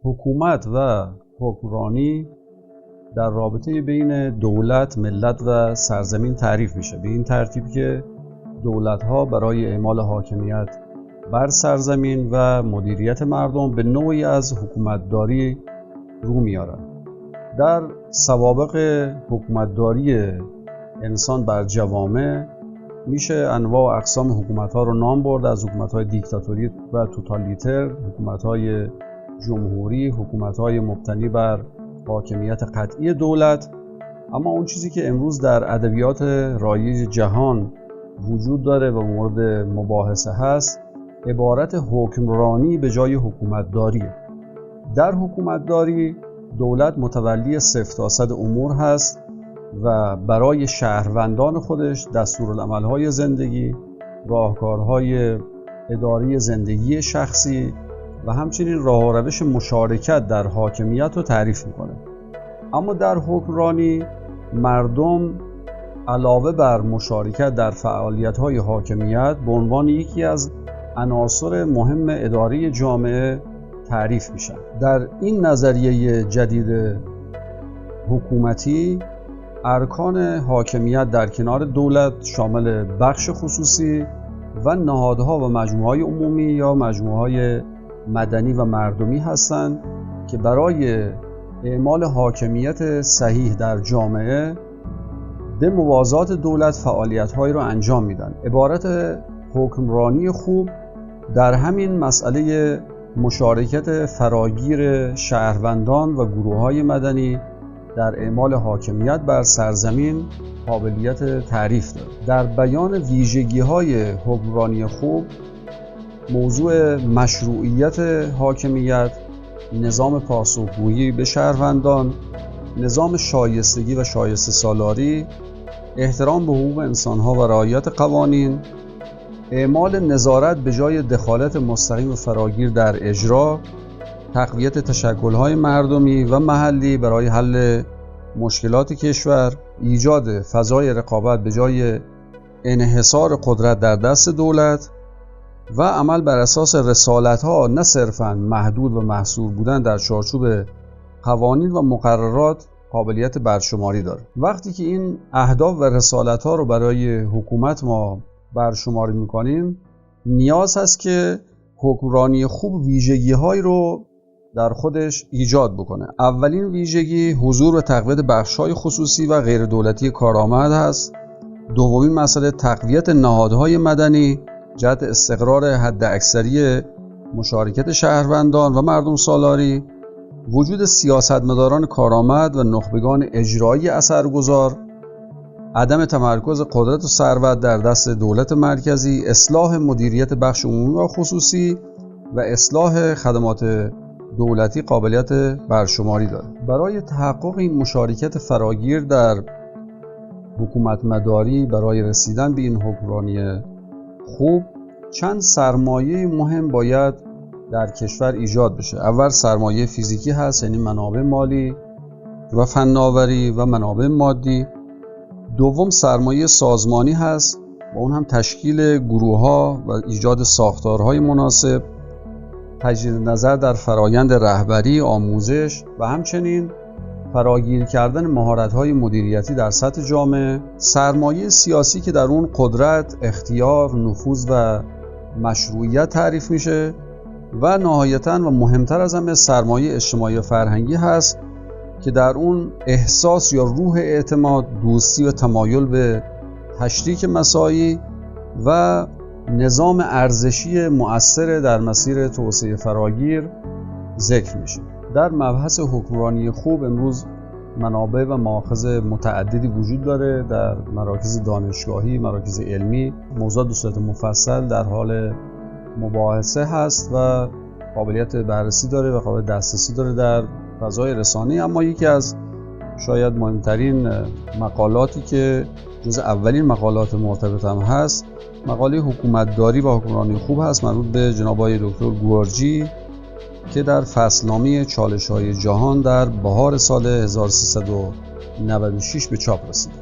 حکومت و حکمرانی در رابطه بین دولت، ملت و سرزمین تعریف میشه به این ترتیب که دولت‌ها برای اعمال حاکمیت بر سرزمین و مدیریت مردم به نوعی از حکومتداری رو میارن. در سوابق حکومتداری انسان بر جوامع میشه انواع و اقسام حکومت‌ها رو نام برد، از حکومت‌های دیکتاتوری و توتالیتر، حکومت‌های جمهوری، حکومت‌های مبتنی بر حاکمیت قطعی دولت. اما اون چیزی که امروز در ادبیات رایج جهان وجود داره و مورد مباحثه هست عبارت حکمرانی به جای حکومتداریه. در حکومتداری دولت متولی 0 تا 100 امور هست و برای شهروندان خودش دستورالعمل‌های زندگی، راهکارهای اداری زندگی شخصی و همچنین راه و روش مشارکت در حاکمیت رو تعریف میکنه. اما در حکمرانی مردم علاوه بر مشارکت در فعالیت‌های حاکمیت به عنوان یکی از عناصر مهم اداره جامعه تعریف میشن. در این نظریه جدید حکومتی ارکان حاکمیت در کنار دولت شامل بخش خصوصی و نهادها و مجموعه‌های عمومی یا مجموعه‌های مدنی و مردمی هستند که برای اعمال حاکمیت صحیح در جامعه به موازات دولت فعالیت‌هایی را انجام میدن. عبارت حکمرانی خوب در همین مسئله مشارکت فراگیر شهروندان و گروه‌های مدنی در اعمال حاکمیت بر سرزمین قابلیت تعریف دارد. در بیان ویژگی‌های حکمرانی خوب موضوع مشروعیت حاکمیت، نظام پاسخگویی به شهروندان، نظام شایستگی و شایسته سالاری، احترام به حقوق انسان‌ها و رعایت قوانین، اعمال نظارت به جای دخالت مستقیم و فراگیر در اجرا، تقویت تشکل‌های مردمی و محلی برای حل مشکلات کشور، ایجاد فضای رقابت به جای انحصار قدرت در دست دولت و عمل بر اساس رسالت‌ها نه صرفاً محدود و محصور بودن در چارچوب قوانین و مقررات قابلیت برشماری داره. وقتی که این اهداف و رسالت‌ها رو برای حکومت ما برشماری می‌کنیم، نیاز هست که حکمرانی خوب ویژگی‌هایی رو در خودش ایجاد بکنه. اولین ویژگی حضور و تقویت بخش‌های خصوصی و غیر دولتی کارآمد هست. دومین مسئله تقویت نهادهای مدنی جهت استقرار حداکثری مشارکت شهروندان و مردم سالاری، وجود سیاستمداران کارآمد و نخبگان اجرایی اثرگذار، عدم تمرکز قدرت و ثروت در دست دولت مرکزی، اصلاح مدیریت بخش عمومی و خصوصی و اصلاح خدمات دولتی قابلیت برشماری دارد. برای تحقق این مشارکت فراگیر در حکومت مداری، برای رسیدن به این حکمرانی خوب، چند سرمایه مهم باید در کشور ایجاد بشه. اول سرمایه فیزیکی هست، یعنی منابع مالی و فناوری و منابع مادی. دوم سرمایه سازمانی هست و اون هم تشکیل گروه‌ها و ایجاد ساختارهای مناسب، تجدید نظر در فرایند رهبری، آموزش و همچنین فراگیر کردن مهارت‌های مدیریتی در سطح جامعه. سرمایه سیاسی که در اون قدرت، اختیار، نفوذ و مشروعیت تعریف میشه و نهایتاً و مهمتر از همه سرمایه اجتماعی و فرهنگی هست که در اون احساس یا روح اعتماد، دوستی و تمایل به تشریک مساعی و نظام ارزشی مؤثر در مسیر توسعه فراگیر ذکر میشه. در مبحث حکمرانی خوب امروز منابع و مآخذ متعددی وجود داره در مراکز دانشگاهی، مراکز علمی. موضوع به صورت مفصل در حال مباحثه هست و قابلیت بررسی داره و قابلیت دسترسی داره در فضای رسانه‌ای. اما یکی از شاید مهمترین مقالاتی که جز اولین مقالات مرتبط هم هست، مقاله حکومتداری و حکمرانی خوب هست، مربوط به جناب آقای دکتر گوارجی که در فصلنامه چالش‌های جهان در بهار سال 1396 به چاپ رسید.